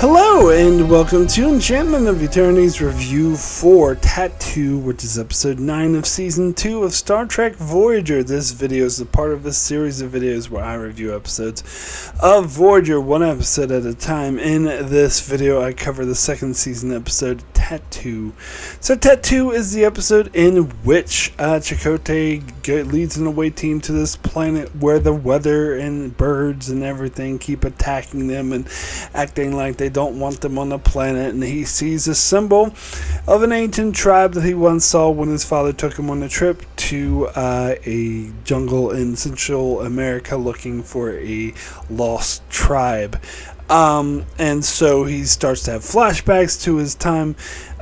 Hello and welcome to Enchantment of Eternity's review for Tattoo, which is episode 9 of season 2 of Star Trek Voyager. This video is a part of a series of videos where I review episodes of Voyager, one episode at a time. In this video I cover the second season episode, Tattoo. So Tattoo is the episode in which Chakotay leads an away team to this planet where the weather and birds and everything keep attacking them and acting like they don't want them on the planet, and he sees a symbol of an ancient tribe that he once saw when his father took him on a trip to a jungle in Central America looking for a lost tribe. And so he starts to have flashbacks to his time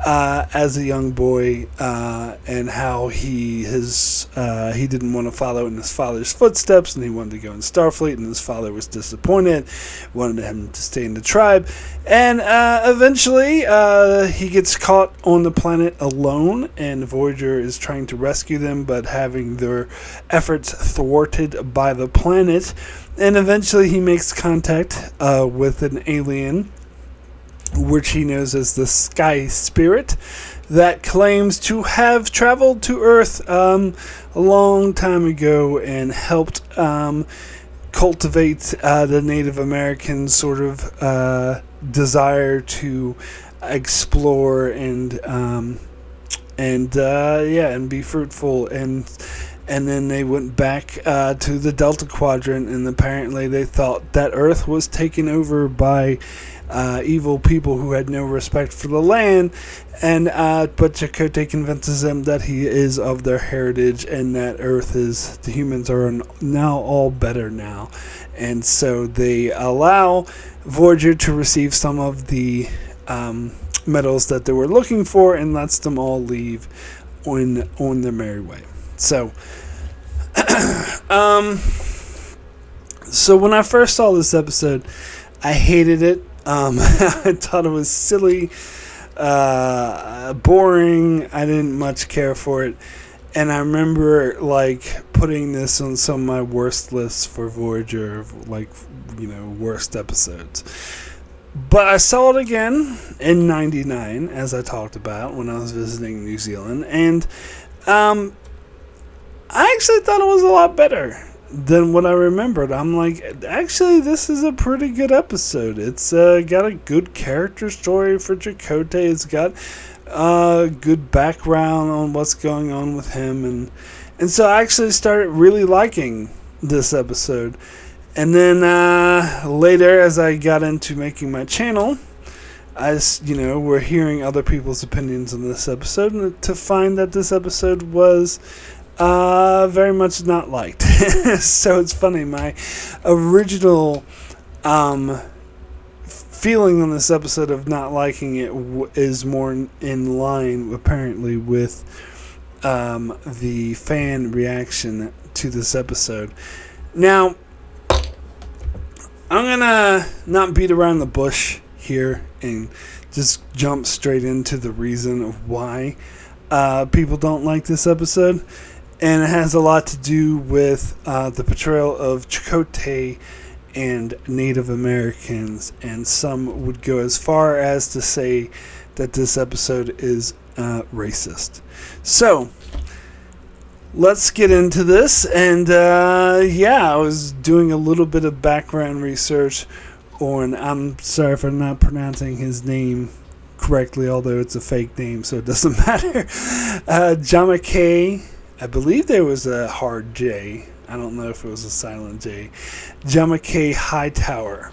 as a young boy, and how he didn't want to follow in his father's footsteps, and he wanted to go in Starfleet, and his father was disappointed, wanted him to stay in the tribe, and eventually he gets caught on the planet alone, and Voyager is trying to rescue them, but having their efforts thwarted by the planet. And eventually he makes contact with an alien, which he knows as the Sky Spirit, that claims to have traveled to Earth a long time ago and helped cultivate the Native American sort of desire to explore and be fruitful. And then they went back to the Delta Quadrant, and apparently they thought that Earth was taken over by evil people who had no respect for the land. And but Chakotay convinces them that he is of their heritage, and that the humans are now all better now. And so they allow Voyager to receive some of the metals that they were looking for, and lets them all leave on their merry way. So, so when I first saw this episode, I hated it. I thought it was silly, boring. I didn't much care for it. And I remember, putting this on some of my worst lists for Voyager, worst episodes. But I saw it again in '99, as I talked about, when I was visiting New Zealand. And, I actually thought it was a lot better than what I remembered. I'm like, actually, this is a pretty good episode. It's got a good character story for Chakotay. It's got a good background on what's going on with him. And so I actually started really liking this episode. And then later, as I got into making my channel, we're hearing other people's opinions on this episode, and to find that this episode was very much not liked. So it's funny, my original feeling on this episode of not liking it is more in line apparently with the fan reaction to this episode. Now, I'm gonna not beat around the bush here and just jump straight into the reason of why people don't like this episode. And it has a lot to do with the portrayal of Chakotay and Native Americans. And some would go as far as to say that this episode is racist. So, let's get into this. And I was doing a little bit of background research on, I'm sorry for not pronouncing his name correctly, although it's a fake name, so it doesn't matter. Chakotay. I believe there was a hard J. I don't know if it was a silent J. Chakotay Hightower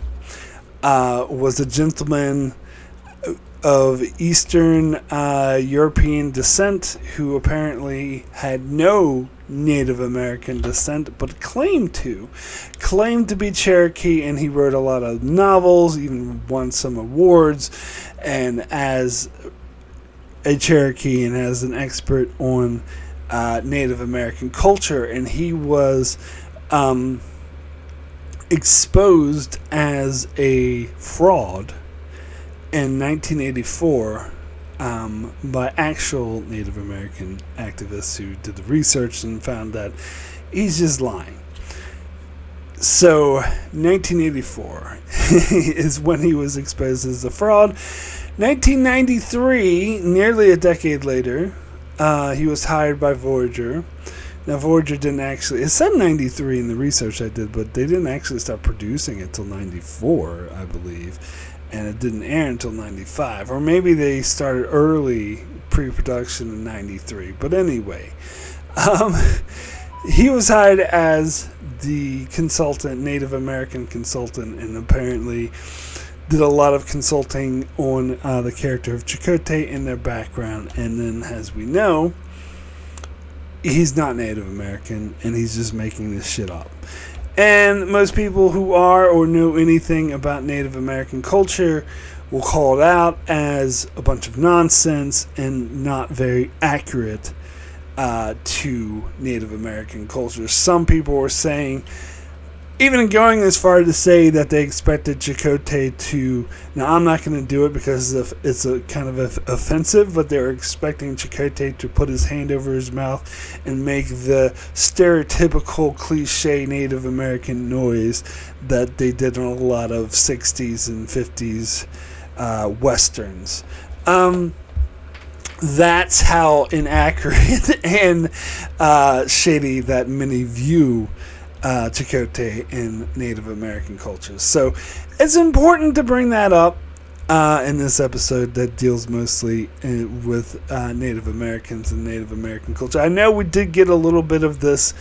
was a gentleman of Eastern European descent who apparently had no Native American descent, but claimed to be Cherokee, and he wrote a lot of novels, even won some awards, and as a Cherokee and as an expert on Native American culture, and he was exposed as a fraud in 1984 by actual Native American activists who did the research and found that he's just lying. So 1984 is when he was exposed as a fraud. 1993, nearly a decade later, he was hired by Voyager. Now, Voyager didn't actually... It said 93 in the research I did, but they didn't actually start producing it till 94, I believe. And it didn't air until 95. Or maybe they started early pre-production in 93. But anyway, he was hired as the consultant, Native American consultant, and apparently did a lot of consulting on the character of Chakotay and their background. And then, as we know, he's not Native American, and he's just making this shit up. And most people who are or know anything about Native American culture will call it out as a bunch of nonsense and not very accurate to Native American culture. Some people were saying, even going as far to say that they expected Chakotay to... Now, I'm not going to do it because it's a kind of offensive, but they were expecting Chakotay to put his hand over his mouth and make the stereotypical cliche Native American noise that they did in a lot of 60s and 50s westerns. That's how inaccurate and shady that many view Chakotay in Native American cultures. So it's important to bring that up in this episode that deals mostly with Native Americans and Native American culture. I know we did get a little bit of this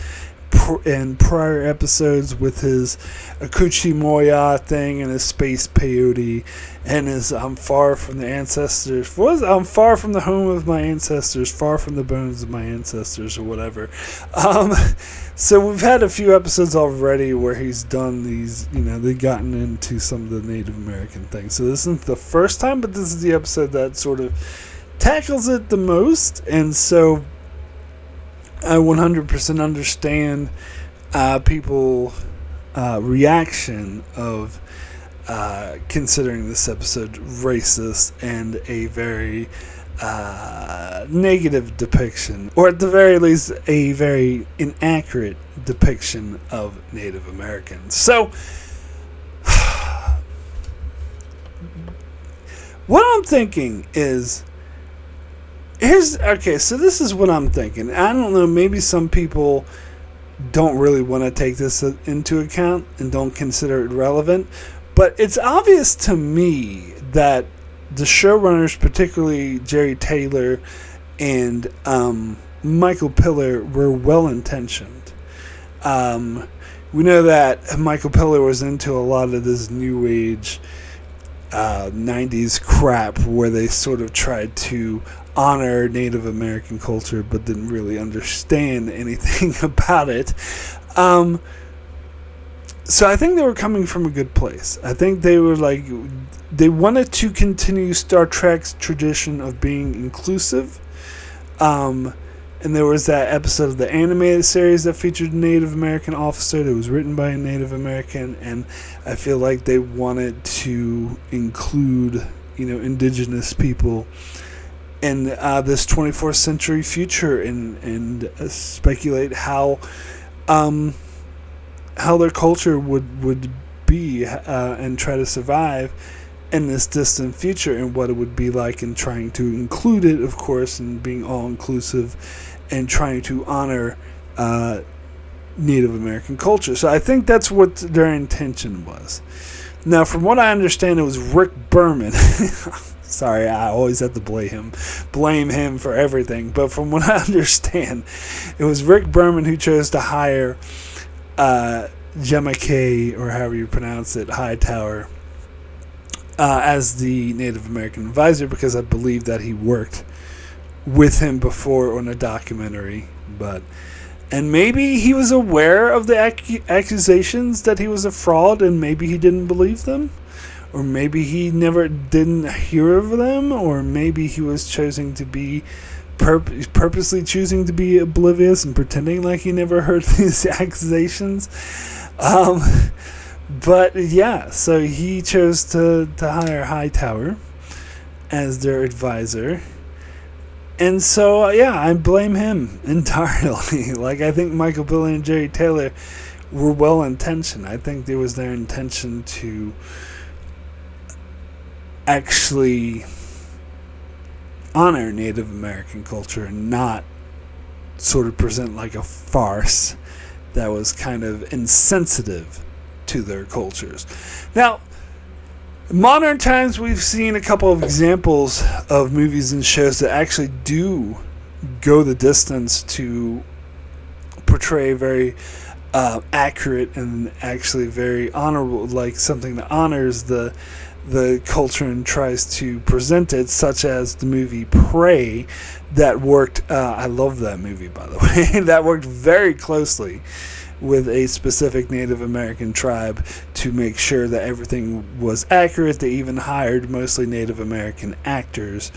in prior episodes with his Akuchi Moya thing and his space peyote and his I'm far from the ancestors. I'm far from the home of my ancestors, far from the bones of my ancestors, or whatever. So we've had a few episodes already where he's done these, they've gotten into some of the Native American things. So this isn't the first time, but this is the episode that sort of tackles it the most. And so I 100% understand people's reaction of considering this episode racist and a very negative depiction, or at the very least a very inaccurate depiction of Native Americans. So what I'm thinking is, so this is what I'm thinking. I don't know, maybe some people don't really want to take this into account and don't consider it relevant, but it's obvious to me that the showrunners, particularly Jerry Taylor and Michael Piller, were well-intentioned. We know that Michael Piller was into a lot of this new age 90s crap where they sort of tried to honor Native American culture but didn't really understand anything about it. So I think they were coming from a good place. I think they were they wanted to continue Star Trek's tradition of being inclusive. And there was that episode of the animated series that featured a Native American officer that was written by a Native American, and I feel like they wanted to include, indigenous people in this 24th century future and speculate how their culture would be and try to survive in this distant future, and what it would be like, and trying to include it, of course, and being all inclusive and trying to honor Native American culture. So I think that's what their intention was. Now, from what I understand, it was Rick Berman. Sorry, I always have to blame him for everything. But from what I understand, it was Rick Berman who chose to hire Gemma K, or however you pronounce it, Hightower, as the Native American advisor, because I believe that he worked with him before on a documentary. And maybe he was aware of the accusations that he was a fraud, and maybe he didn't believe them. Or maybe he didn't hear of them, or maybe he was purposely choosing to be oblivious and pretending like he never heard these accusations. But yeah, so he chose to hire Hightower as their advisor. And so, I blame him entirely. I think Michael Piller and Jerry Taylor were well intentioned. I think there was their intention to actually honor Native American culture and not sort of present like a farce that was kind of insensitive to their cultures. Now, in modern times, we've seen a couple of examples of movies and shows that actually do go the distance to portray very accurate and actually very honorable, like something that honors the culture and tries to present it, such as the movie Prey, that worked, I love that movie, by the way, that worked very closely with a specific Native American tribe to make sure that everything was accurate. They even hired mostly Native American actors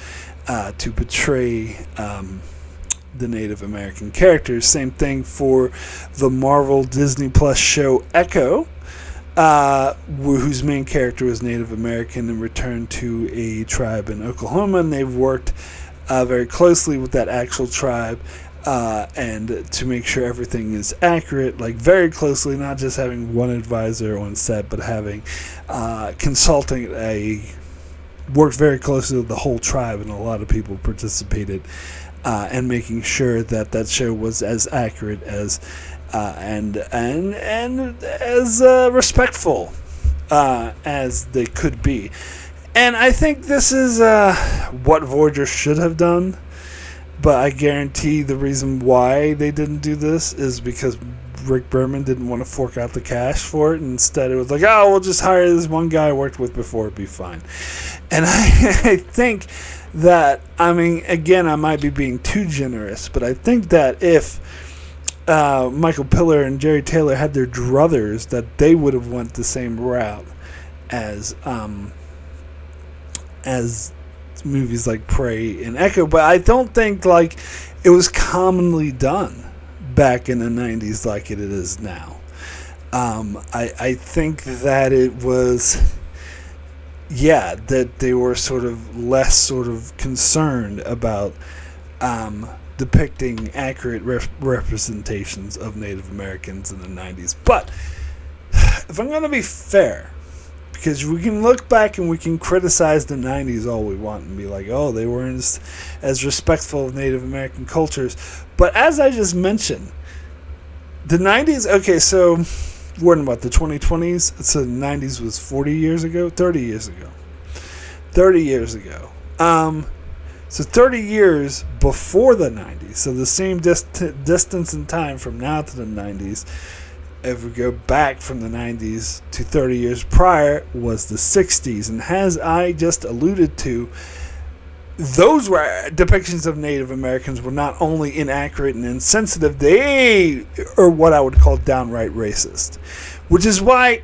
to portray the Native American characters. Same thing for the Marvel Disney Plus show Echo, whose main character was Native American and returned to a tribe in Oklahoma, and they've worked very closely with that actual tribe and to make sure everything is accurate, like very closely, not just having one advisor on set, but having consulting worked very closely with the whole tribe, and a lot of people participated and making sure that that show was as accurate as and as respectful as they could be. And I think this is what Voyager should have done, but I guarantee the reason why they didn't do this is because Rick Berman didn't want to fork out the cash for it. Instead, it was like, oh, we'll just hire this one guy I worked with before, it'll be fine. And I think that, I mean, again, I might be being too generous, but I think that if Michael Piller and Jerry Taylor had their druthers, that they would have went the same route as movies like Prey and Echo. But I don't think like it was commonly done back in the 90s like it is now. I think that it was, that they were sort of less sort of concerned about depicting accurate representations of Native Americans in the 90s. But if I'm going to be fair, because we can look back and we can criticize the 90s all we want and be like, oh, they weren't as respectful of Native American cultures. But as I just mentioned, the 90s, okay, so we're in what, the 2020s? So the 90s was 30 years ago. So 30 years before the 90s, so the same distance in time from now to the 90s, if we go back from the 90s to 30 years prior, was the 60s. And as I just alluded to, those were depictions of Native Americans were not only inaccurate and insensitive, they are what I would call downright racist. Which is why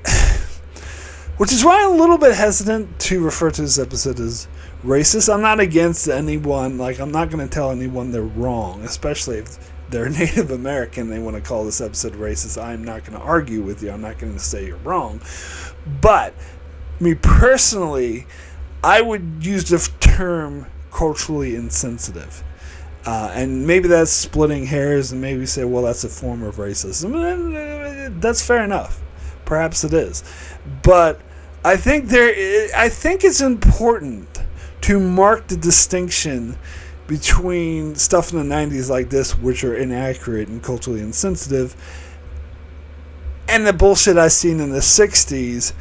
I'm a little bit hesitant to refer to this episode as racist. I'm not against anyone. Like, I'm not going to tell anyone they're wrong, especially if they're Native American. They want to call this episode racist. I'm not going to argue with you. I'm not going to say you're wrong. But me personally, I would use the term culturally insensitive. And maybe that's splitting hairs, and maybe say, well, that's a form of racism. That's fair enough. Perhaps it is. But I think it's important to mark the distinction between stuff in the 90s like this, which are inaccurate and culturally insensitive, and the bullshit I've seen in the 60s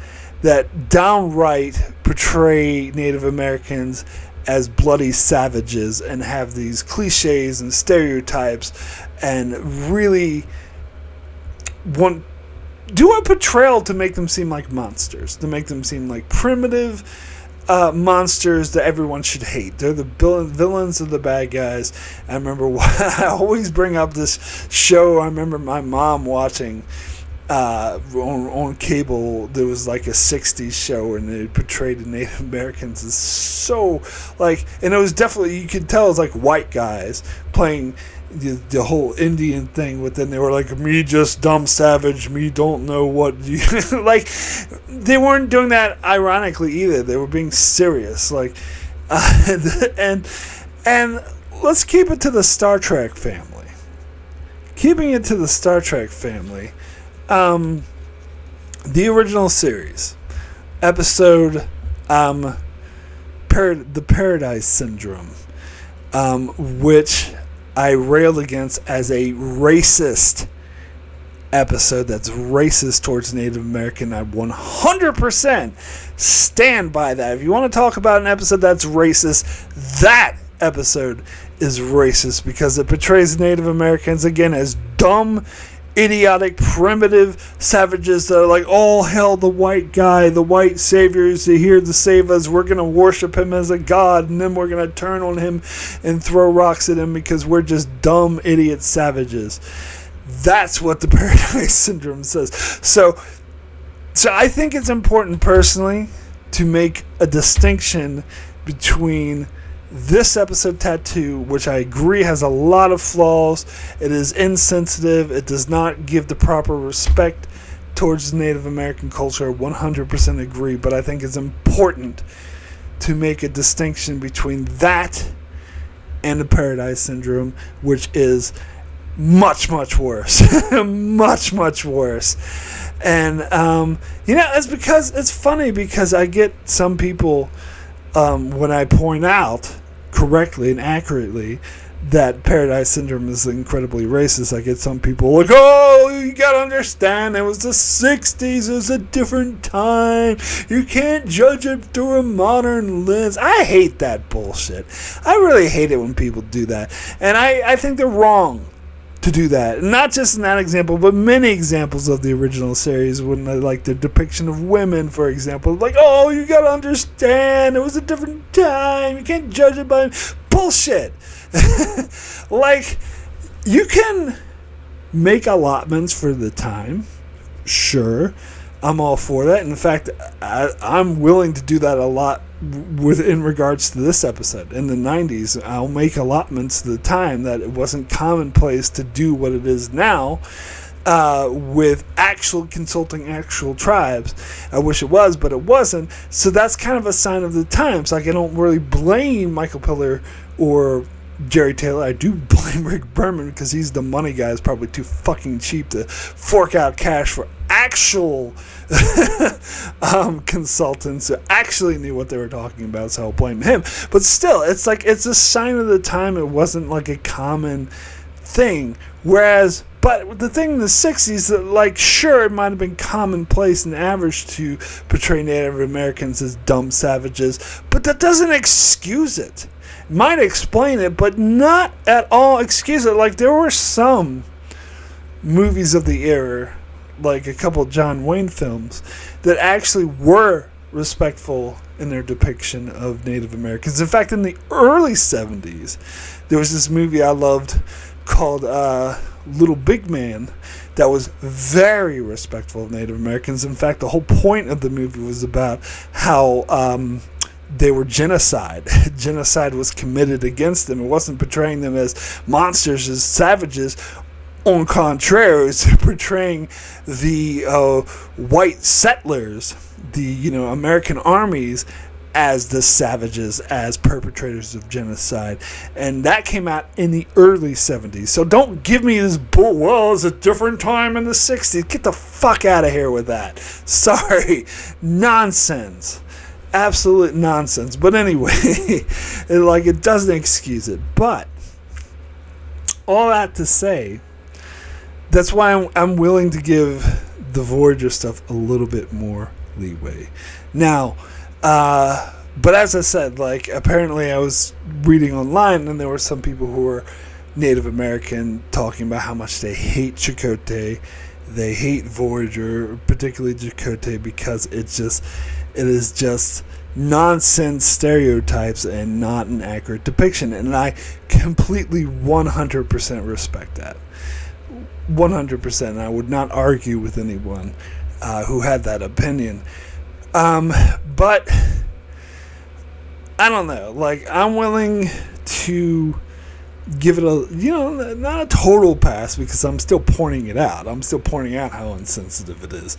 that downright portray Native Americans as bloody savages and have these cliches and stereotypes and really do a portrayal to make them seem like monsters, to make them seem like primitive monsters that everyone should hate. They're the villains of the bad guys. I remember I always bring up this show I remember my mom watching on cable. There was like a 60s show and it portrayed the Native Americans as so like, and it was definitely, you could tell it was like white guys playing the whole Indian thing, but then they were like, me just dumb savage, me don't know what you like. They weren't doing that ironically either. They were being serious, like, and let's keep it to the Star Trek family. Keeping it to the Star Trek family, the original series, episode, the Paradise Syndrome, which I railed against as a racist episode that's racist towards Native American. I 100% stand by that. If you want to talk about an episode that's racist, that episode is racist because it portrays Native Americans again as dumb, idiotic, primitive savages that are like, oh hell, the white guy, the white savior is here to save us, we're going to worship him as a god, and then we're going to turn on him and throw rocks at him because we're just dumb, idiot savages. That's what the Paradise Syndrome says. So I think it's important personally to make a distinction between this episode, Tattoo, which I agree has a lot of flaws. It is insensitive. It does not give the proper respect towards Native American culture. 100% agree. But I think it's important to make a distinction between that and the Paradise Syndrome, which is much, much worse. much, much worse. And, it's because it's funny because I get some people, when I point out correctly and accurately that Paradise Syndrome is incredibly racist, I get some people like, oh, you gotta understand, it was the 60s, it was a different time, you can't judge it through a modern lens. I hate that bullshit. I really hate it when people do that, and I think they're wrong to do that. Not just in that example, but many examples of the original series, when like the depiction of women, for example, like, oh, you gotta understand, it was a different time, you can't judge it by bullshit. Like, you can make allotments for the time, sure, I'm all for that. In fact, I'm willing to do that a lot in regards to this episode. In the 90s, I'll make allotments to the time that it wasn't commonplace to do what it is now, with actual consulting actual tribes. I wish it was, but it wasn't. So that's kind of a sign of the times. Like, I don't really blame Michael Piller or Jerry Taylor. I do blame Rick Berman because he's the money guy. Is probably too fucking cheap to fork out cash for actual consultants who actually knew what they were talking about, so I'll blame him. But still, it's like, it's a sign of the time. It wasn't like a common thing. Whereas, but the thing in the 60s, that, like, sure, it might have been commonplace and average to portray Native Americans as dumb savages, but that doesn't excuse it. Might explain it, but not at all excuse it. Like, there were some movies of the era, like a couple of John Wayne films, that actually were respectful in their depiction of Native Americans. In fact, in the early 70s, there was this movie I loved called Little Big Man that was very respectful of Native Americans. In fact, the whole point of the movie was about how they were genocide. Genocide was committed against them. It wasn't portraying them as monsters, as savages. On contrary, it's portraying the white settlers, the American armies, as the savages, as perpetrators of genocide. And that came out in the early 70s. So don't give me this bull, well, it's a different time in the 60s. Get the fuck out of here with that. Sorry. Nonsense. Absolute nonsense. But anyway, it doesn't excuse it. But all that to say, that's why I'm willing to give the Voyager stuff a little bit more leeway. Now, but as I said, like, apparently I was reading online and there were some people who were Native American talking about how much they hate Chakotay. They hate Voyager, particularly Chakotay, because it is just nonsense stereotypes and not an accurate depiction. And I completely 100% respect that. 100%. And I would not argue with anyone who had that opinion. But I don't know. Like, I'm willing to give it a, not a total pass, because I'm still pointing it out. I'm still pointing out how insensitive it is.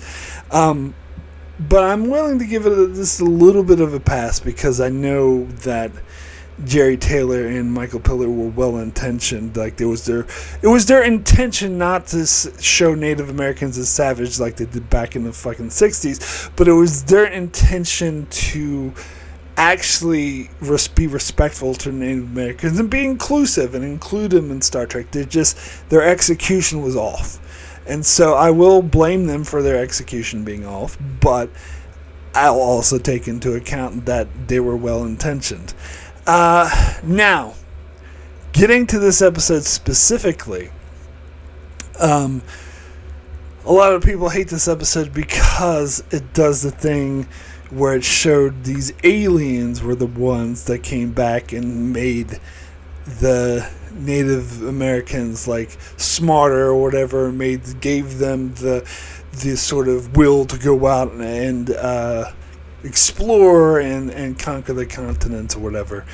But I'm willing to give it just a little bit of a pass, because I know that Jerry Taylor and Michael Piller were well intentioned. Like it was their intention not to show Native Americans as savage like they did back in the fucking 60s, but it was their intention to actually be respectful to Native Americans and be inclusive and include them in Star Trek. Their execution was off. And so I will blame them for their execution being off, but I'll also take into account that they were well intentioned. Now, getting to this episode specifically, a lot of people hate this episode because it does the thing where it showed these aliens were the ones that came back and made the Native Americans like smarter or whatever, gave them the sort of will to go out and explore and conquer the continents or whatever.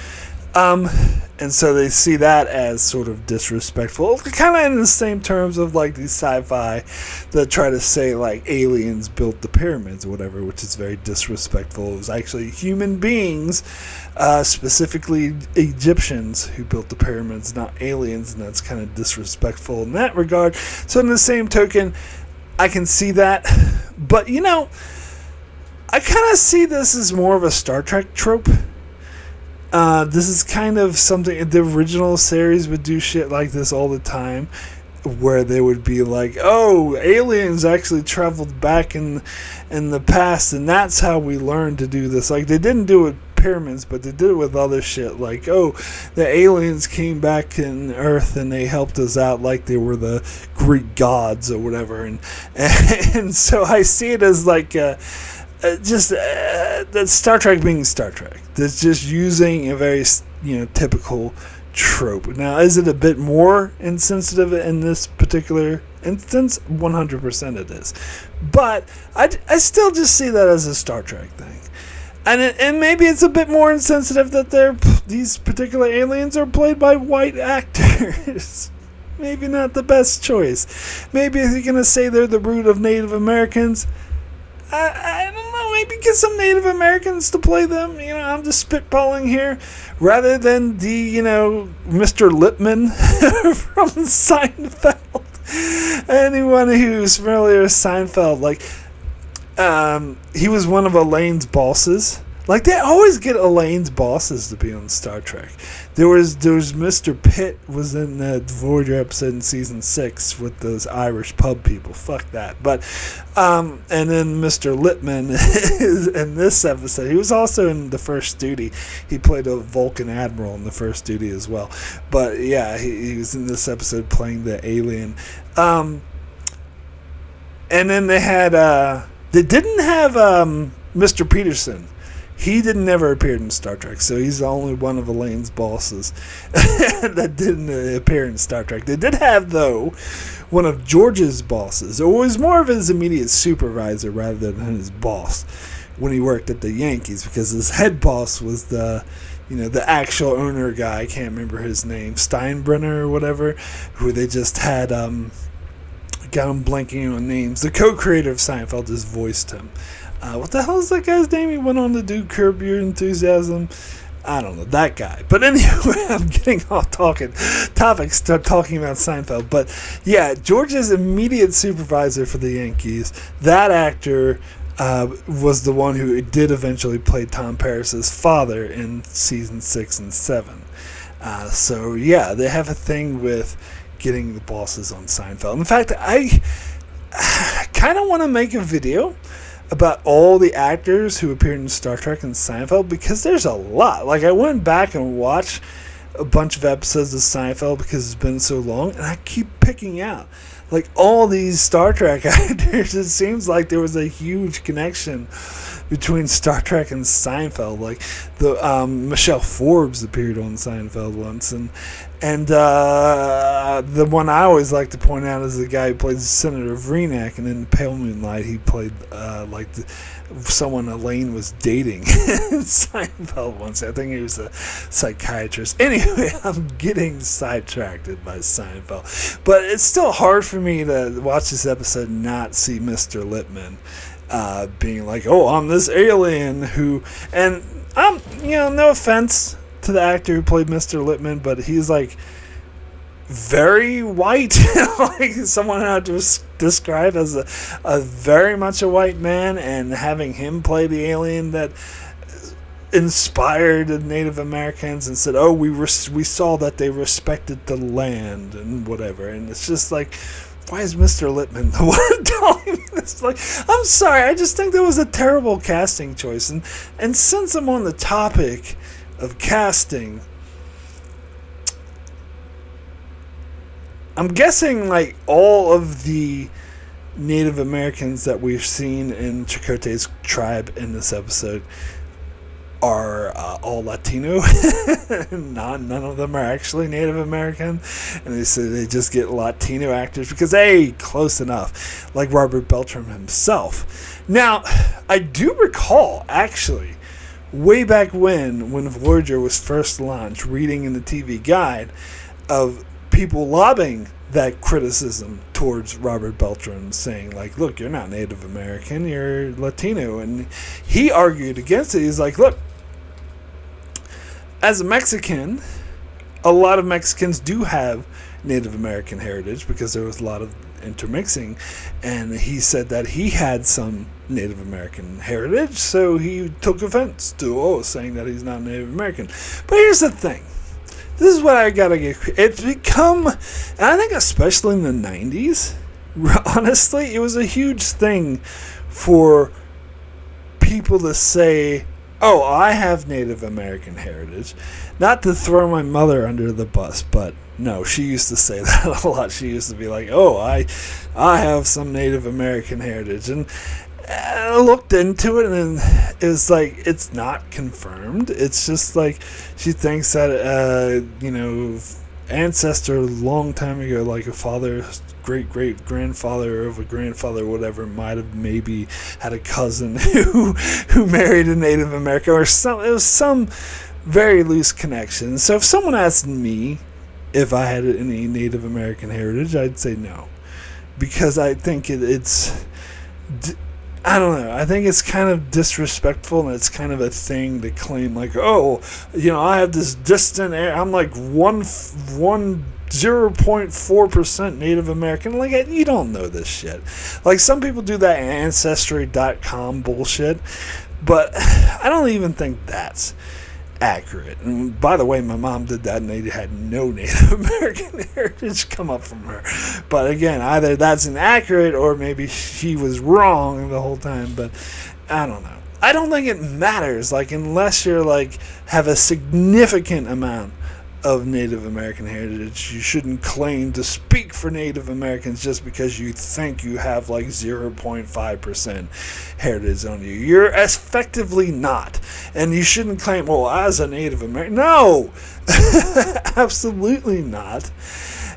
And so they see that as sort of disrespectful, kind of in the same terms of like these sci-fi that try to say like aliens built the pyramids or whatever, which is very disrespectful. It was actually human beings, specifically Egyptians, who built the pyramids, not aliens, and that's kind of disrespectful in that regard. So in the same token, I can see that, but you know, I kind of see this as more of a Star Trek trope. This is kind of something the original series would do shit like this all the time, where they would be like, oh, aliens actually traveled back in the past, and that's how we learned to do this. Like, they didn't do it with pyramids, but they did it with other shit, like, oh, the aliens came back in Earth and they helped us out like they were the Greek gods or whatever, and so I see it as like that Star Trek being Star Trek. That's just using a very, typical trope. Now, is it a bit more insensitive in this particular instance? 100% it is. But I still just see that as a Star Trek thing. And maybe it's a bit more insensitive that these particular aliens are played by white actors. Maybe not the best choice. Maybe if you're going to say they're the root of Native Americans, I don't know, maybe get some Native Americans to play them. I'm just spitballing here. Rather than the, Mr. Lipman from Seinfeld. Anyone who's familiar with Seinfeld, like, he was one of Elaine's bosses. Like, they always get Elaine's bosses to be on Star Trek. There was Mr. Pitt was in the Voyager episode in season 6 with those Irish pub people. Fuck that. But and then Mr. Lipman is in this episode. He was also in the First Duty. He played a Vulcan admiral in the First Duty as well. But yeah, he was in this episode playing the alien. And then they had they didn't have Mr. Peterson. He never appeared in Star Trek, so he's the only one of Elaine's bosses that didn't appear in Star Trek. They did have, though, one of George's bosses. It was more of his immediate supervisor rather than his boss when he worked at the Yankees, because his head boss was the actual owner guy. I can't remember his name, Steinbrenner or whatever, who they just had, God, I'm blanking on names. The co-creator of Seinfeld just voiced him. What the hell is that guy's name? He went on to do Curb Your Enthusiasm. I don't know, that guy. But anyway, I'm getting off topic, start talking about Seinfeld. But yeah, George's immediate supervisor for the Yankees, that actor was the one who did eventually play Tom Paris's father in season 6 and 7. So yeah, they have a thing with getting the bosses on Seinfeld. In fact, I kind of want to make a video about all the actors who appeared in Star Trek and Seinfeld, because there's a lot. Like, I went back and watched a bunch of episodes of Seinfeld because it's been so long, and I keep picking out like all these Star Trek actors. It seems like there was a huge connection between Star Trek and Seinfeld. Like the Michelle Forbes appeared on Seinfeld once, and the one I always like to point out is the guy who played Senator Vreenak, and in Pale Moonlight he played someone Elaine was dating in Seinfeld once. I think he was a psychiatrist. Anyway, I'm getting sidetracked by Seinfeld, but it's still hard for me to watch this episode and not see Mr. Lipman being like, oh, I'm this alien who, and I'm, no offense, to the actor who played Mr. Lippman, but he's like very white, like someone I would describe as a very much a white man, and having him play the alien that inspired the Native Americans and said, "Oh, we saw that they respected the land and whatever," and it's just like, why is Mr. Lippman the one telling me this? Like, I'm sorry, I just think that was a terrible casting choice, and since I'm on the topic of casting, I'm guessing like all of the Native Americans that we've seen in Chakotay's tribe in this episode are all Latino. None of them are actually Native American, and they say they just get Latino actors because, hey, close enough, like Robert Beltran himself. Now, I do recall, actually, way back when Voyager was first launched, reading in the TV guide of people lobbing that criticism towards Robert Beltran, saying like, look, you're not Native American, you're Latino. And he argued against it. He's like, look, as a Mexican, a lot of Mexicans do have Native American heritage because there was a lot of intermixing, and he said that he had some Native American heritage, so he took offense to saying that he's not Native American. But here's the thing. This is what I gotta get. It's become, and I think especially in the 90s, honestly, it was a huge thing for people to say, oh, I have Native American heritage. Not to throw my mother under the bus, but no, she used to say that a lot. She used to be like, oh, I have some Native American heritage. And I looked into it, and it was like, it's not confirmed. It's just like she thinks that, ancestor a long time ago, like a father, great-great-grandfather of a grandfather, whatever, might have maybe had a cousin who married a Native American, or some. It was some very loose connection. So if someone asked me if I had any Native American heritage, I'd say no, because I think it's. I don't know. I think it's kind of disrespectful, and it's kind of a thing to claim, like, oh, I have this distant. I'm like 0.4% Native American. Like, you don't know this shit. Like, some people do that Ancestry.com bullshit, but I don't even think that's accurate. And by the way, my mom did that, and they had no Native American heritage come up from her. But again, either that's inaccurate or maybe she was wrong the whole time. But I don't know. I don't think it matters. Like, unless you're like have a significant amount of Native American heritage, you shouldn't claim to speak for Native Americans just because you think you have like 0.5% heritage on you. You're effectively not. And you shouldn't claim, well, as a Native American. No! Absolutely not.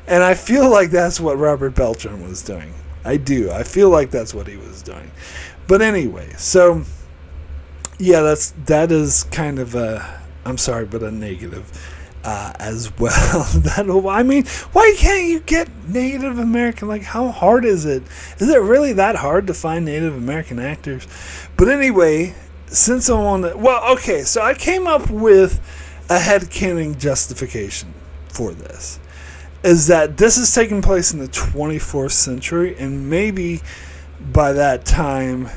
And I feel like that's what Robert Beltran was doing. I do. I feel like that's what he was doing. But anyway, so yeah, that is kind of a, I'm sorry, but a negative. As well. I mean, why can't you get Native American? Like, how hard is it? Is it really that hard to find Native American actors? But anyway, since I'm on the... Well, okay, so I came up with a headcanon justification for this. Is that this is taking place in the 24th century, and maybe by that time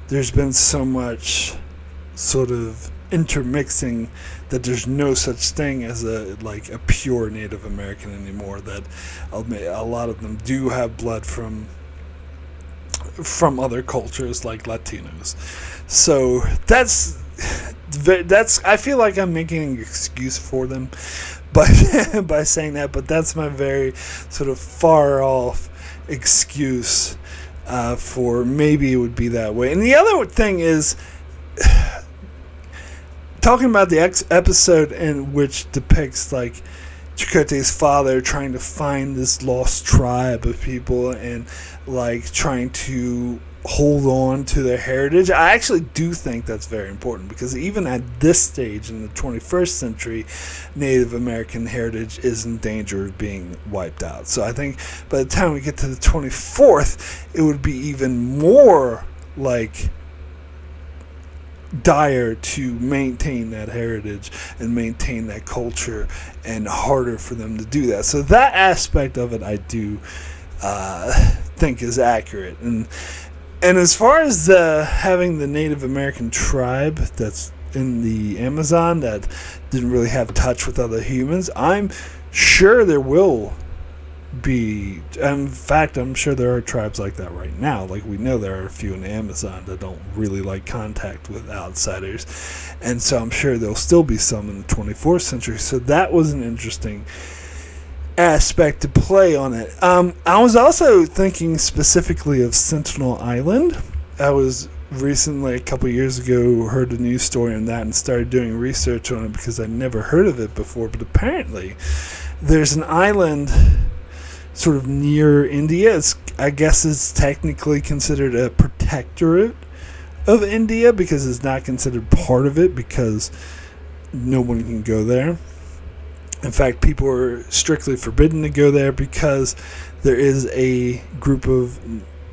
there's been so much sort of intermixing that there's no such thing as a pure Native American anymore, that a lot of them do have blood from other cultures like Latinos. So that's I feel like I'm making an excuse for them by saying that, but that's my very sort of far off excuse for maybe it would be that way. And the other thing is, talking about the episode in which depicts like Chakotay's father trying to find this lost tribe of people and like trying to hold on to their heritage, I actually do think that's very important, because even at this stage in the 21st century, Native American heritage is in danger of being wiped out. So I think by the time we get to the 24th, it would be even more like dire to maintain that heritage and maintain that culture, and harder for them to do that. So that aspect of it I do think is accurate. And as far as having the Native American tribe that's in the Amazon that didn't really have touch with other humans, I'm sure there will be. In fact, I'm sure there are tribes like that right now. Like, we know there are a few in the Amazon that don't really like contact with outsiders, and so I'm sure there'll still be some in the 24th century. So that was an interesting aspect to play on it. I was also thinking specifically of Sentinel Island. I was recently, a couple years ago, heard a news story on that and started doing research on it because I'd never heard of it before. But apparently there's an island sort of near India. I guess it's technically considered a protectorate of India because it's not considered part of it because no one can go there. In fact, people are strictly forbidden to go there because there is a group of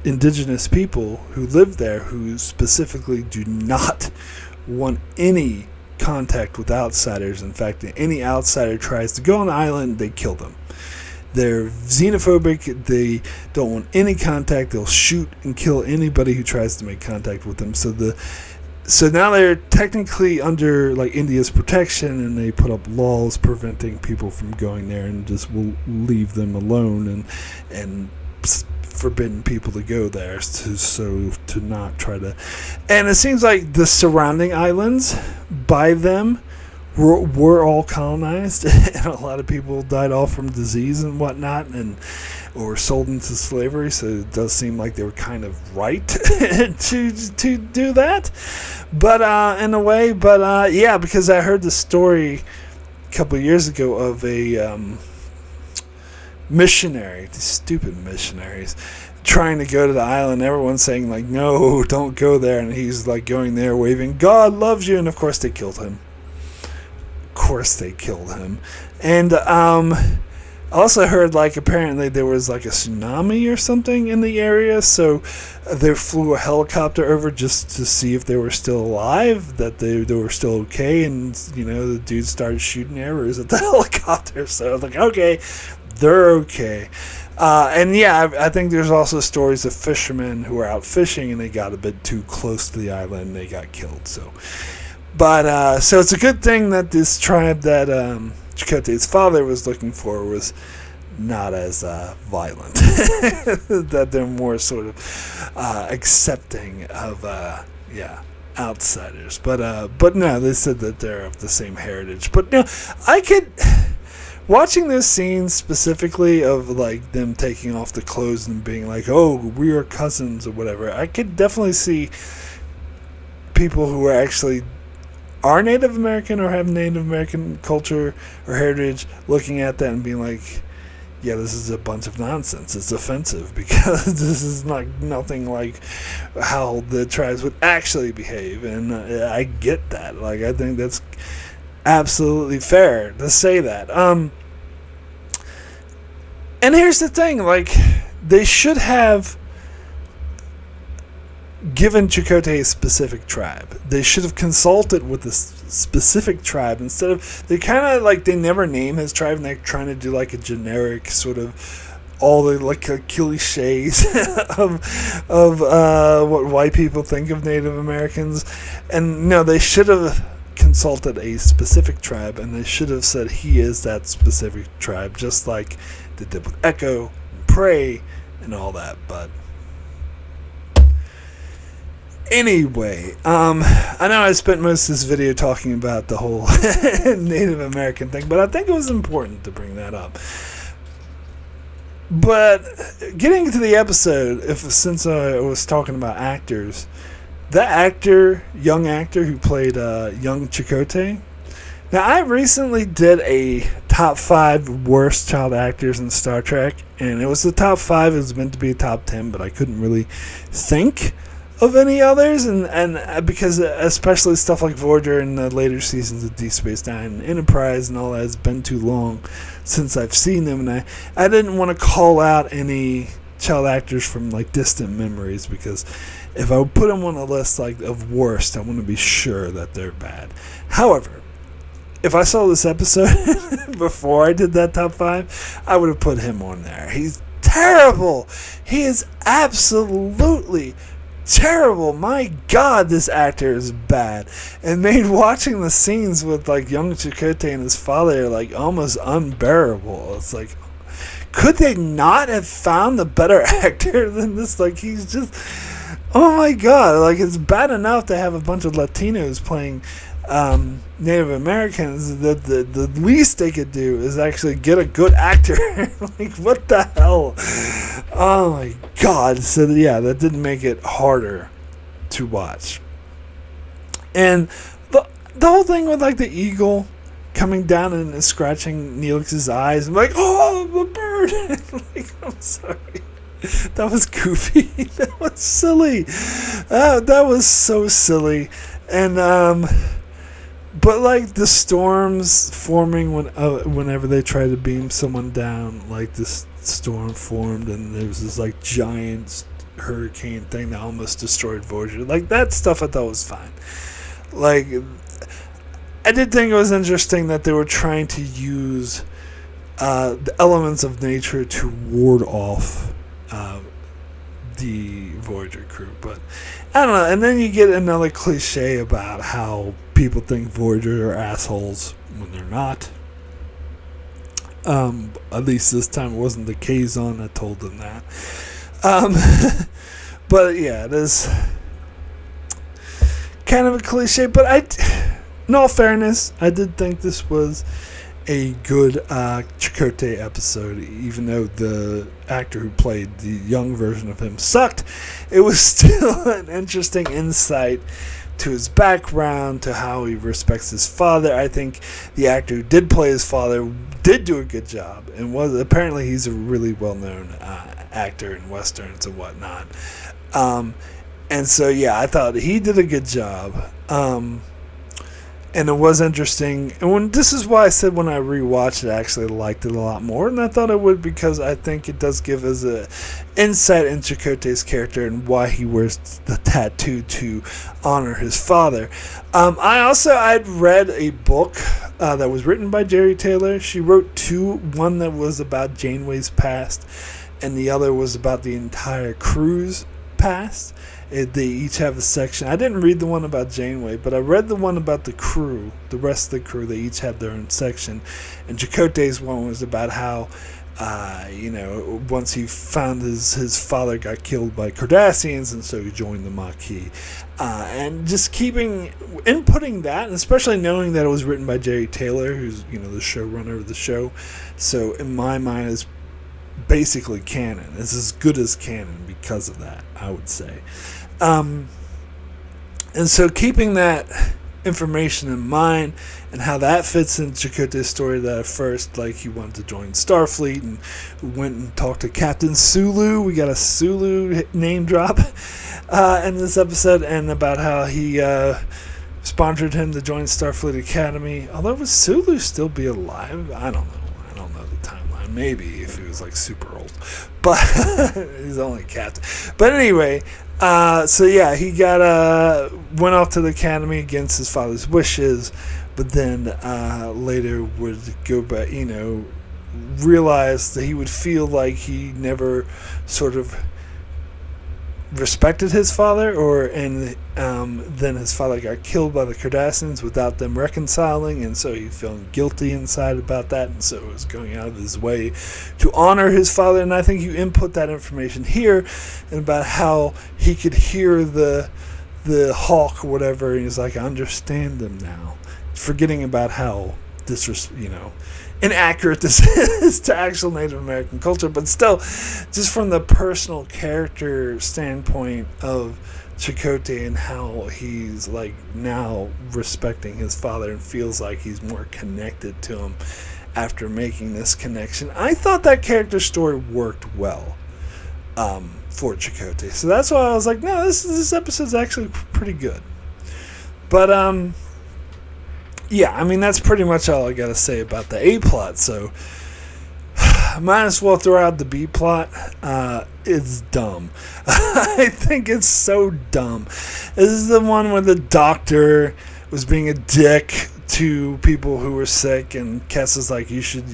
indigenous people who live there who specifically do not want any contact with outsiders. In fact, if any outsider tries to go on the island, they kill them. They're xenophobic. They don't want any contact. They'll shoot and kill anybody who tries to make contact with them. So now they're technically under like India's protection, and they put up laws preventing people from going there, and just will leave them alone and forbidden people to go there to not try to. And it seems like the surrounding islands by them were all colonized, and a lot of people died off from disease and whatnot, or sold into slavery. So it does seem like they were kind of right to do that, but in a way. But yeah, because I heard the story a couple of years ago of a missionary, these stupid missionaries, trying to go to the island. Everyone's saying like, no, don't go there, and he's like going there waving, God loves you, and of course they killed him. And I also heard like apparently there was like a tsunami or something in the area, so they flew a helicopter over just to see if they were still alive, that they were still okay, and the dude started shooting arrows at the helicopter. So I was like, okay, they're okay. And yeah, I think there's also stories of fishermen who were out fishing and they got a bit too close to the island and they got killed. So it's a good thing that this tribe that Chakotay's father was looking for was not as violent. That they're more sort of accepting of outsiders. But no, they said that they're of the same heritage. But no, I could, watching this scene specifically of like them taking off the clothes and being like, oh, we are cousins or whatever, I could definitely see people who are actually are Native American or have Native American culture or heritage looking at that and being like, yeah, this is a bunch of nonsense. It's offensive because this is nothing like how the tribes would actually behave. And I get that. Like, I think that's absolutely fair to say that. And here's the thing, like, they should have given Chakotay a specific tribe. They should have consulted with the specific tribe instead of, they kind of like, they never name his tribe and they're trying to do like a generic sort of all the like cliches of what white people think of Native Americans. And no, they should have consulted a specific tribe, and they should have said he is that specific tribe, just like they did with Echo and Prey and all that. But anyway, I know I spent most of this video talking about the whole Native American thing, but I think it was important to bring that up. But getting to the episode, since I was talking about actors, that actor, young actor who played young Chakotay. Now, I recently did a top 5 worst child actors in Star Trek, and it was the top 5. It was meant to be a top 10, but I couldn't really think of any others, and because especially stuff like Voyager and the later seasons of Deep Space Nine and Enterprise and all that has been too long since I've seen them, and I didn't want to call out any child actors from like distant memories because if I would put them on a list like of worst, I want to be sure that they're bad. However, if I saw this episode before I did that top 5, I would have put him on there. He's terrible. He is absolutely terrible. My God, this actor is bad. And made watching the scenes with like young Chakotay and his father like almost unbearable. It's like, could they not have found a better actor than this? Like, he's just, oh my God, like it's bad enough to have a bunch of Latinos playing Native Americans. That the least they could do is actually get a good actor. Like, what the hell? Oh my God. So yeah, that didn't make it harder to watch. And the whole thing with like the eagle coming down and scratching Neelix's eyes, I'm like, oh, the bird. Like, I'm sorry. That was goofy. That was silly. That was so silly. And but like the storms forming whenever they try to beam someone down, like this storm formed and there was this like giant hurricane thing that almost destroyed Voyager. Like that stuff I thought was fine. Like I did think it was interesting that they were trying to use the elements of nature to ward off the Voyager crew, but I don't know. And then you get another cliche about how people think Voyager are assholes when they're not. At least this time it wasn't the Kazon that told them that. But yeah, it is kind of a cliche. But in all fairness, I did think this was a good Chakotay episode, even though the actor who played the young version of him sucked. It was still an interesting insight to his background, to how he respects his father. I think the actor who did play his father did do a good job, and apparently he's a really well-known actor in westerns and whatnot. And so yeah, I thought he did a good job. And it was interesting. And this is why I said when I rewatched it, I actually liked it a lot more. And I thought it would, because I think it does give us a insight in Chakotay's character and why he wears the tattoo to honor his father. I'd read a book that was written by Jerry Taylor. She wrote two. One that was about Janeway's past, and the other was about the entire crew's past. They each have a section. I didn't read the one about Janeway, but I read the one about the crew, the rest of the crew. They each had their own section. And Chakotay's one was about how, once he found his father got killed by Cardassians, and so he joined the Maquis. And just inputting that, and especially knowing that it was written by Jerry Taylor, who's, the showrunner of the show. So in my mind, it's basically canon. It's as good as canon because of that, I would say. And so keeping that information in mind and how that fits in Chakotay's story, that at first, like, he wanted to join Starfleet and went and talked to Captain Sulu. We got a Sulu name drop in this episode, and about how he sponsored him to join Starfleet Academy. Although, would Sulu still be alive? I don't know. I don't know the timeline. Maybe if he was like super old, but he's only a captain. But anyway, so yeah, he went off to the academy against his father's wishes, but then later would go back, realize that he would feel like he never sort of respected his father, and then his father got killed by the Cardassians without them reconciling, and so he felt guilty inside about that, and so he was going out of his way to honor his father. And I think you input that information here, and about how he could hear the hawk or whatever, and he's like, I understand them now, forgetting about how inaccurate this is to actual Native American culture. But still, just from the personal character standpoint of Chakotay and how he's like now respecting his father and feels like he's more connected to him after making this connection, I thought that character story worked well for Chakotay. So that's why I was like, no, this episode's actually pretty good. But yeah, I mean, that's pretty much all I gotta say about the A-plot. So might as well throw out the B plot. It's dumb. I think it's so dumb. This is the one where the doctor was being a dick to people who were sick, and Kes is like, you should,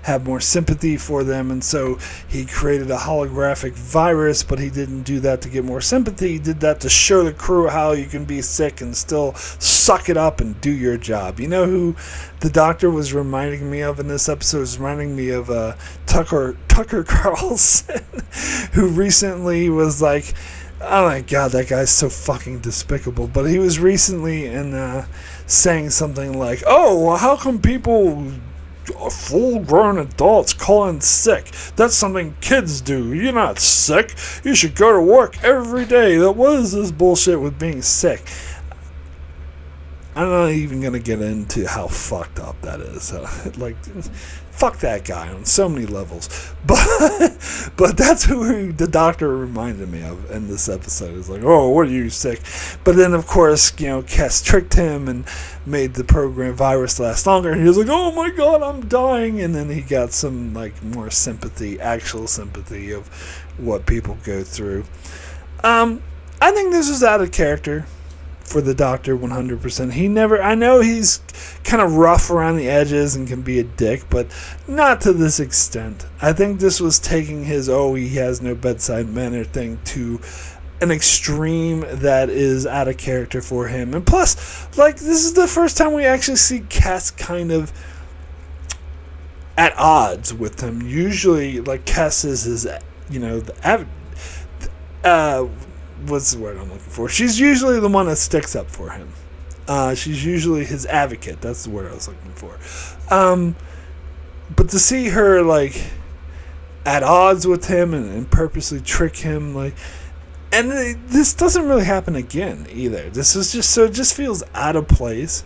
have more sympathy for them, and so he created a holographic virus, but he didn't do that to get more sympathy. He did that to show the crew how you can be sick and still suck it up and do your job. You know who the doctor was reminding me of in this episode? Was reminding me of Tucker Carlson, who recently was like, oh my god, that guy's so fucking despicable. But he was recently saying something like, oh, well, how come people, full-grown adults, call in sick? That's something kids do. You're not sick. You should go to work every day. What is this bullshit with being sick? I'm not even going to get into how fucked up that is. Fuck that guy on so many levels. But that's who the doctor reminded me of in this episode. It's like, oh, what are you, sick? But then, of course, Kes tricked him and made the program virus last longer. And he was like, oh my god, I'm dying. And then he got some, more sympathy, actual sympathy of what people go through. I think this was out of character for the doctor 100%. I know he's kind of rough around the edges and can be a dick, but not to this extent. I think this was taking his, he has no bedside manner thing to an extreme that is out of character for him. And plus, this is the first time we actually see Kes kind of at odds with him. Usually, Kes is his, what's the word I'm looking for? She's usually the one that sticks up for him. She's usually his advocate. That's the word I was looking for. But to see her at odds with him and purposely trick him, and this doesn't really happen again either. This is just it just feels out of place,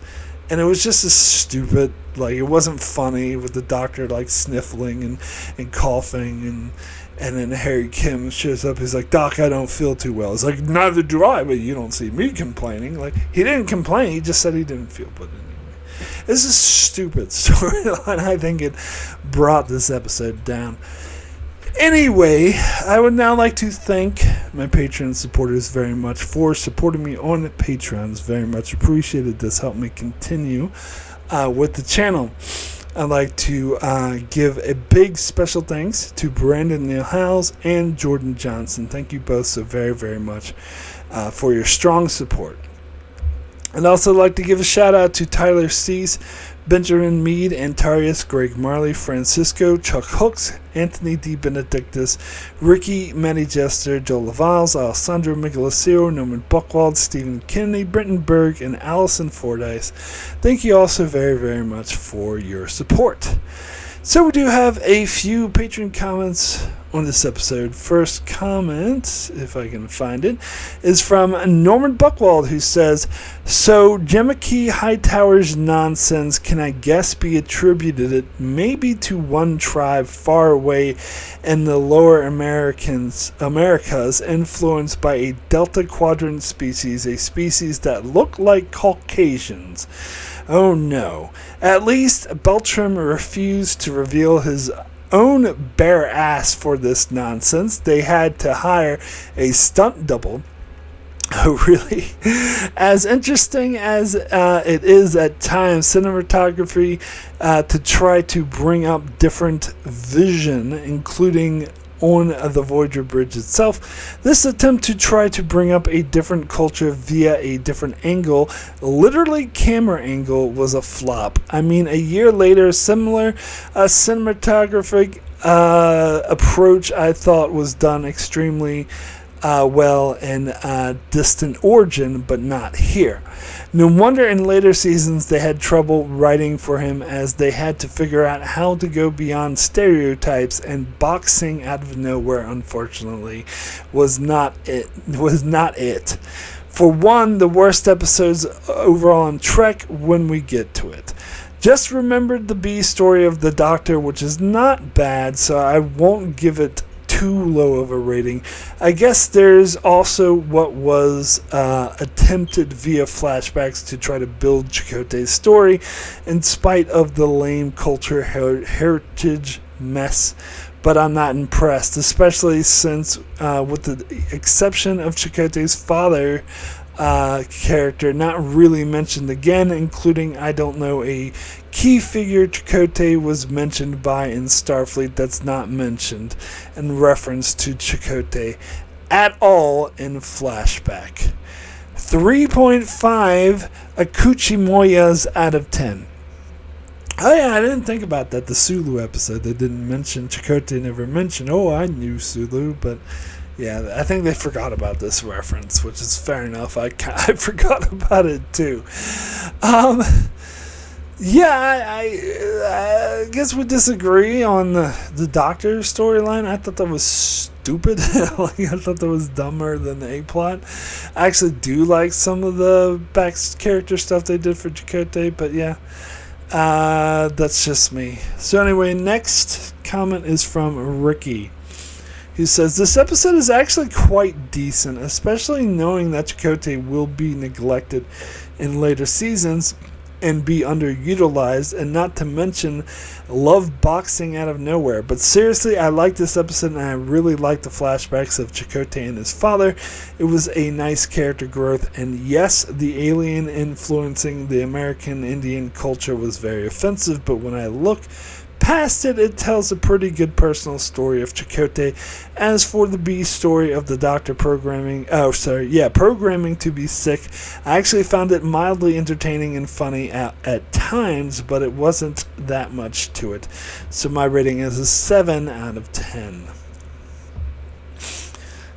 and it was just as stupid. It wasn't funny with the doctor sniffling and coughing and then Harry Kim shows up. He's like, Doc, I don't feel too well. It's like, neither do I, but you don't see me complaining. He didn't complain. He just said he didn't feel. But anyway, this is a stupid storyline. I think it brought this episode down. Anyway, I would now like to thank my Patreon supporters very much for supporting me on Patreon. It's very much appreciated. This helped me continue with the channel. I'd like to give a big special thanks to Brandon Neal Howes and Jordan Johnson. Thank you both so very, very much for your strong support. I'd also like to give a shout out to Tyler Cease, Benjamin Mead, Antarius, Greg Marley, Francisco, Chuck Hooks, Anthony D. Benedictus, Ricky, Matty Jester, Joel Lavals, Alessandro Michelacero, Norman Buchwald, Stephen Kennedy, Brenton Berg, and Allison Fordyce. Thank you all so very, very much for your support. So we do have a few Patreon comments on this episode. First comment, if I can find it, is from Norman Buchwald, who says, so Jemaki Hightower's nonsense can I guess be attributed maybe to one tribe far away in the lower Americas influenced by a Delta Quadrant species, a species that look like Caucasians. Oh no. At least Beltram refused to reveal his own bare ass for this nonsense. They had to hire a stunt double. Oh, really? As interesting as it is at times, cinematography to try to bring up different vision, including on the Voyager bridge itself, this attempt to try to bring up a different culture via a different angle, literally camera angle, was a flop. I mean, a year later, similar cinematographic approach I thought was done extremely well in Distant Origin, but not here. No wonder in later seasons they had trouble writing for him, as they had to figure out how to go beyond stereotypes, and boxing out of nowhere, unfortunately, was not it. For one, the worst episodes overall on Trek when we get to it. Just remembered the B story of the Doctor, which is not bad, so I won't give it too low of a rating. I guess there's also what was attempted via flashbacks to try to build Chakotay's story in spite of the lame culture heritage mess. But I'm not impressed, especially since with the exception of Chakotay's father character not really mentioned again, including, I don't know, a key figure Chakotay was mentioned by in Starfleet that's not mentioned in reference to Chakotay at all in flashback. 3.5 Akuchimoyas out of 10. Oh yeah, I didn't think about that. The Sulu episode, they didn't mention Chakotay, never mentioned. Oh, I knew Sulu, but yeah, I think they forgot about this reference, which is fair enough. I forgot about it too. Yeah, I guess we disagree on the Doctor storyline. I thought that was stupid. Like, I thought that was dumber than the A-plot. I actually do like some of the back character stuff they did for Chakotay, but yeah. That's just me. So anyway, next comment is from Ricky. He says, this episode is actually quite decent, especially knowing that Chakotay will be neglected in later seasons and be underutilized, and not to mention love boxing out of nowhere. But seriously, I like this episode, and I really like the flashbacks of Chakotay and his father. It was a nice character growth, and yes, the alien influencing the American Indian culture was very offensive, but when I look past it, it tells a pretty good personal story of Chakotay. As for the B story of the Doctor programming to be sick, I actually found it mildly entertaining and funny at times, but it wasn't that much to it. So my rating is a 7 out of 10.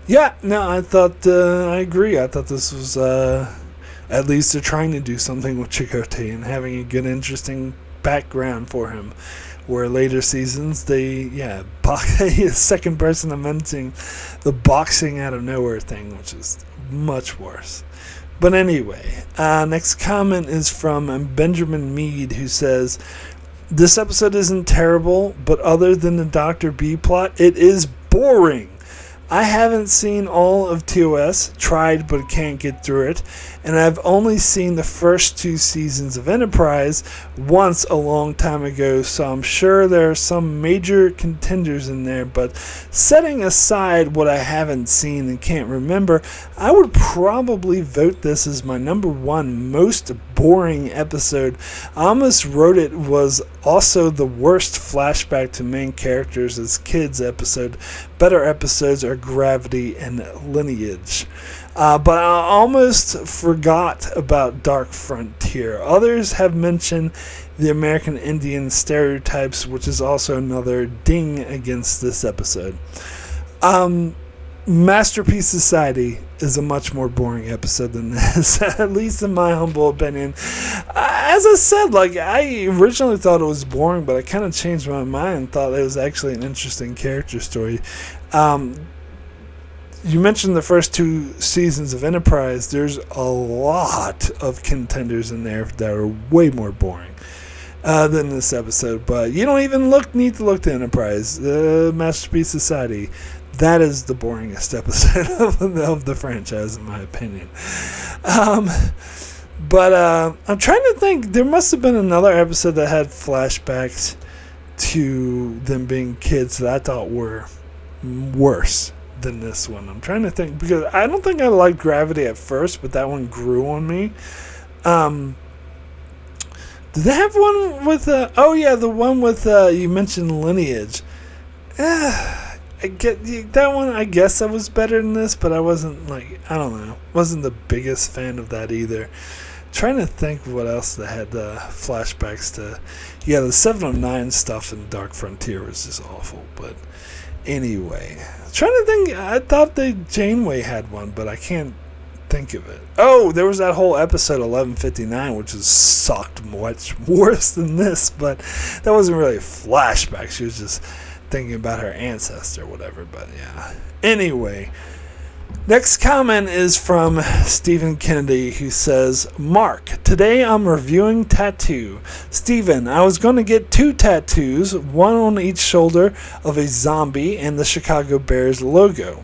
Yeah, no, I thought, I agree. I thought this was, at least they're trying to do something with Chakotay and having a good, interesting background for him. Where later seasons, second person inventing the boxing out of nowhere thing, which is much worse. But anyway, next comment is from Benjamin Mead, who says, this episode isn't terrible, but other than the Dr. B plot, it is boring. I haven't seen all of TOS, tried but can't get through it, and I've only seen the first 2 seasons of Enterprise once a long time ago, so I'm sure there are some major contenders in there, but setting aside what I haven't seen and can't remember, I would probably vote this as my number 1 most boring episode. I almost wrote it was also the worst flashback to main characters as kids episode. Better episodes are Gravity and Lineage. But I almost forgot about Dark Frontier. Others have mentioned the American Indian stereotypes, which is also another ding against this episode. Masterpiece Society is a much more boring episode than this, at least in my humble opinion. As I said, I originally thought it was boring, but I kind of changed my mind and thought it was actually an interesting character story. You mentioned the first 2 seasons of Enterprise. There's a lot of contenders in there that are way more boring than this episode, but you don't even need to look to Enterprise. Masterpiece Society, that is the boringest episode of the franchise, in my opinion. But I'm trying to think. There must have been another episode that had flashbacks to them being kids that I thought were worse than this one. I'm trying to think, because I don't think I liked Gravity at first, but that one grew on me. Did they have one with the one with you mentioned Lineage. I get that one. I guess that was better than this, but I wasn't wasn't the biggest fan of that either. Trying to think what else they had flashbacks to. Yeah, the 709 stuff in Dark Frontier was just awful. But anyway, trying to think. I thought Janeway had one, but I can't think of it. Oh, there was that whole episode 1159, which sucked much worse than this, but that wasn't really a flashback. She was just thinking about her ancestor or whatever. But yeah. Anyway, Next comment is from Stephen Kennedy, who says, Mark, today I'm reviewing Tattoo. Stephen, I was going to get 2 tattoos, one on each shoulder of a zombie and the Chicago Bears logo.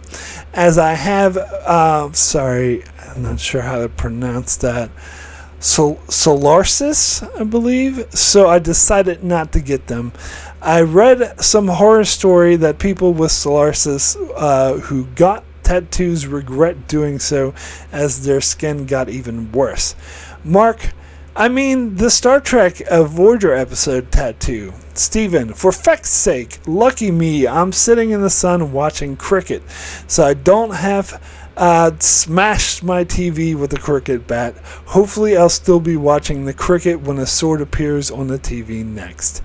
As I have, sorry, I'm not sure how to pronounce that, Solarsis, I believe, so I decided not to get them. I read some horror story that people with Solarsis who got tattoos regret doing so as their skin got even worse. Mark, I mean the Star Trek Voyager episode tattoo. Stephen, for feck's sake, lucky me, I'm sitting in the sun watching cricket, so I don't have smashed my TV with a cricket bat. Hopefully I'll still be watching the cricket when a sword appears on the TV next.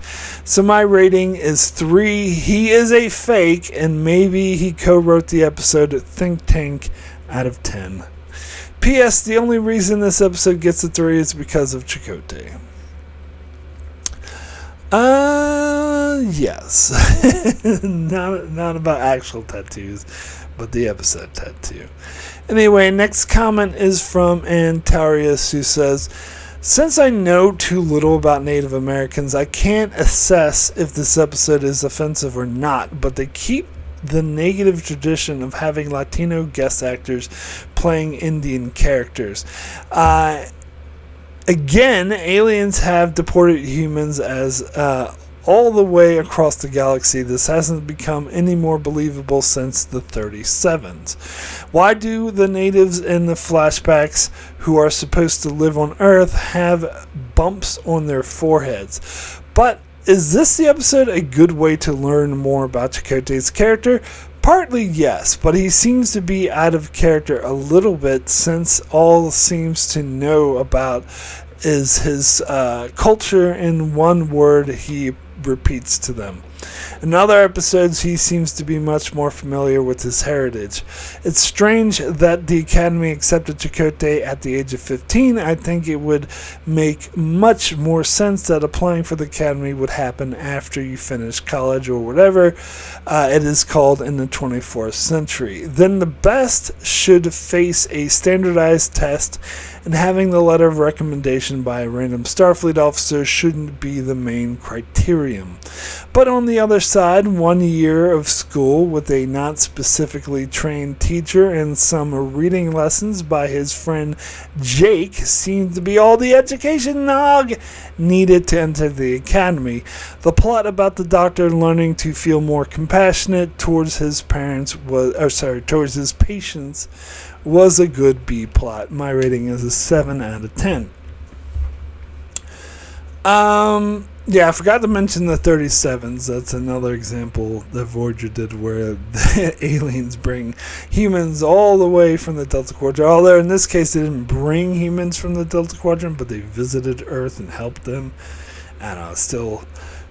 So my rating is 3. He is a fake, and maybe he co-wrote the episode Think Tank out of 10. P.S. The only reason this episode gets a 3 is because of Chakotay. Yes. not about actual tattoos, but the episode tattoo. Anyway, next comment is from Antarius, who says, since I know too little about Native Americans, I can't assess if this episode is offensive or not, but they keep the negative tradition of having Latino guest actors playing Indian characters. Again, aliens have deported humans as all the way across the galaxy. This hasn't become any more believable since the 37s. Why do the natives in the flashbacks who are supposed to live on Earth have bumps on their foreheads? But is this the episode a good way to learn more about Chakotay's character? Partly yes, but he seems to be out of character a little bit, since all seems to know about is his culture in one word he repeats to them. In other episodes, he seems to be much more familiar with his heritage. It's strange that the Academy accepted Chakotay at the age of 15. I think it would make much more sense that applying for the Academy would happen after you finish college or whatever it is called in the 24th century. Then the best should face a standardized test, and having the letter of recommendation by a random Starfleet officer shouldn't be the main criterion. But on the other side, 1 year of school with a not specifically trained teacher and some reading lessons by his friend Jake seemed to be all the education Nog needed to enter the Academy. The plot about the Doctor learning to feel more compassionate towards his patients was a good B plot. My rating is a 7 out of 10. Yeah, I forgot to mention the 37s. That's another example that Voyager did where the aliens bring humans all the way from the Delta Quadrant. Although in this case they didn't bring humans from the Delta Quadrant, but they visited Earth and helped them. I don't know,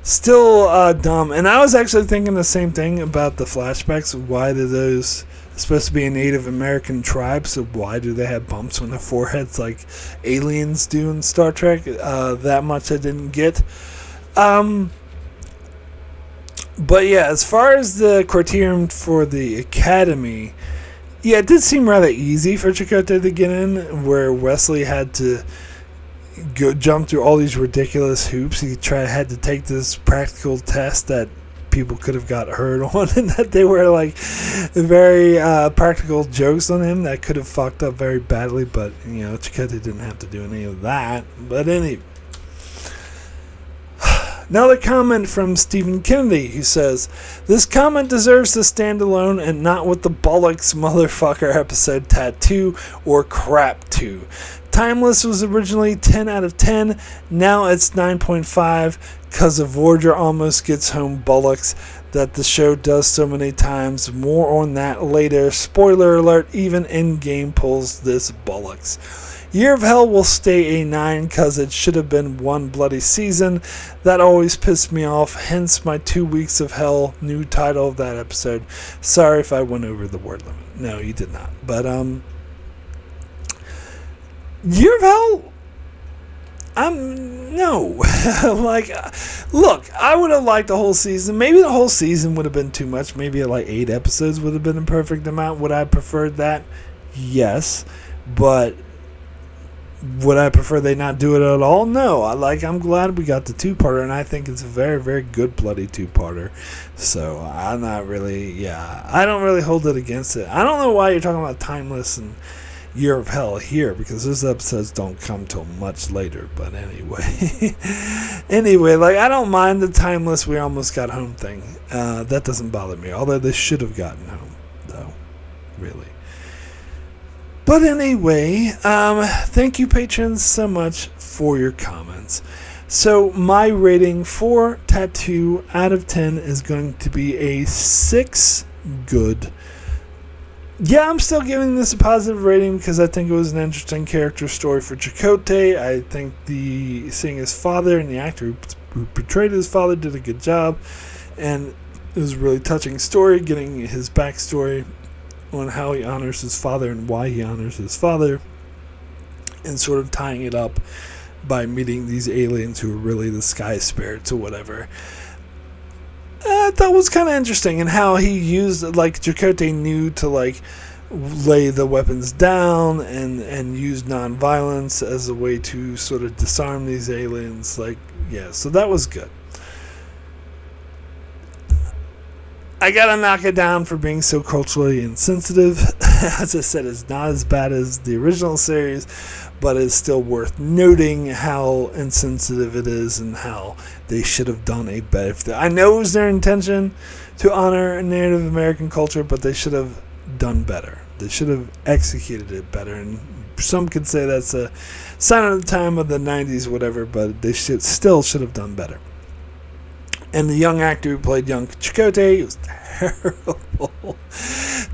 still dumb. And I was actually thinking the same thing about the flashbacks. Why do those supposed to be a Native American tribe, so why do they have bumps on their foreheads like aliens do in Star Trek? That much I didn't get. But yeah, as far as the criterion for the Academy, yeah, it did seem rather easy for Chakotay to get in, where Wesley had to jump through all these ridiculous hoops. He had to take this practical test that people could have got hurt on, and that they were like very practical jokes on him that could have fucked up very badly. But you know, Chakotay didn't have to do any of that. But anyway. Another comment from Stephen Kennedy, who says, this comment deserves to stand alone and not with the bollocks motherfucker episode tattoo or crap 2. Timeless was originally 10 out of 10, now it's 9.5 because of Voyager almost gets home bollocks that the show does so many times. More on that later. Spoiler alert, even Endgame pulls this bollocks. Year of Hell will stay a 9 because it should have been one bloody season. That always pissed me off, hence my 2 weeks of hell, new title of that episode. Sorry if I went over the word limit. No, you did not. But, Year of Hell, No. Like, look, I would have liked the whole season. Maybe the whole season would have been too much. Maybe like 8 episodes would have been the perfect amount. Would I have preferred that? Yes. But would I prefer they not do it at all? No. I'm glad we got the 2-parter, and I think it's a very, very good bloody 2-parter. So I'm not really, I don't really hold it against it. I don't know why you're talking about Timeless and Year of Hell here, because those episodes don't come till much later. But anyway, like, I don't mind the Timeless we almost got home thing. That doesn't bother me, although they should have gotten home, though, really. But anyway, thank you, patrons, so much for your comments. So my rating for Tattoo out of 10 is going to be a 6 good. Yeah, I'm still giving this a positive rating because I think it was an interesting character story for Chakotay. I think seeing his father and the actor who portrayed his father did a good job. And it was a really touching story, getting his backstory on how he honors his father and why he honors his father. And sort of tying it up by meeting these aliens who are really the sky spirits or whatever. That was kind of interesting, and how he used, like, Chakotay knew to, like, lay the weapons down and use non-violence as a way to sort of disarm these aliens. Like, yeah, so that was good. I gotta knock it down for being so culturally insensitive. As I said, it's not as bad as the original series, but it's still worth noting how insensitive it is and how they should have done a better. I know it was their intention to honor Native American culture, but they should have done better. They should have executed it better. And some could say that's a sign of the time of the 90s, whatever, but they still should have done better. And the young actor who played young Chakotay was terrible.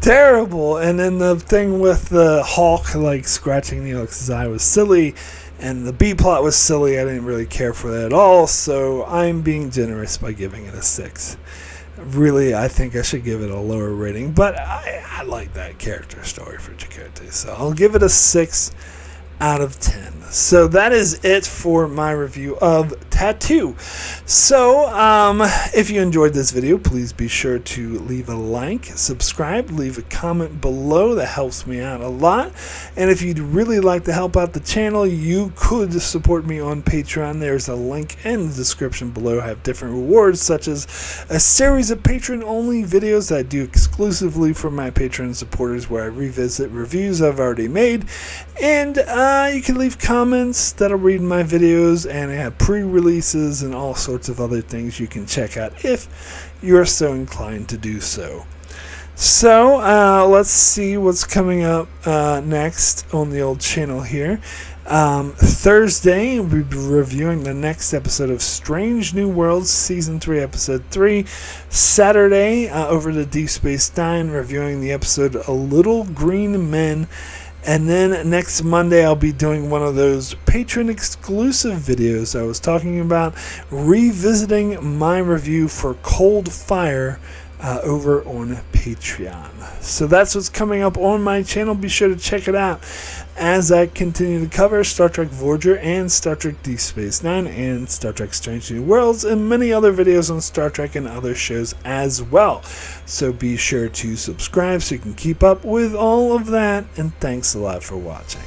Terrible. And then the thing with the Hawk, like, scratching Neelix's eye was silly. And the B-plot was silly. I didn't really care for that at all. So I'm being generous by giving it a 6. Really, I think I should give it a lower rating. But I like that character story for Chakotay. So I'll give it a 6 out of 10. So that is it for my review of Tattoo. So if you enjoyed this video, please be sure to leave a like, subscribe, leave a comment below. That helps me out a lot. And if you'd really like to help out the channel, you could support me on Patreon. There's a link in the description below. I have different rewards, such as a series of patron-only videos that I do exclusively for my Patreon supporters, where I revisit reviews I've already made. And you can leave comments that I'll read in my videos, and I have pre-releases and all sorts of other things you can check out if you're so inclined to do so. So let's see what's coming up next on the old channel here. Thursday, we'll be reviewing the next episode of Strange New Worlds, Season 3, Episode 3. Saturday, over to Deep Space Nine, reviewing the episode A Little Green Men. And then next Monday, I'll be doing one of those patron-exclusive videos I was talking about, revisiting my review for Cold Fire over on Patreon. So that's what's coming up on my channel. Be sure to check it out as I continue to cover Star Trek Voyager and Star Trek Deep Space Nine and Star Trek Strange New Worlds and many other videos on Star Trek and other shows as well. So be sure to subscribe so you can keep up with all of that, and thanks a lot for watching.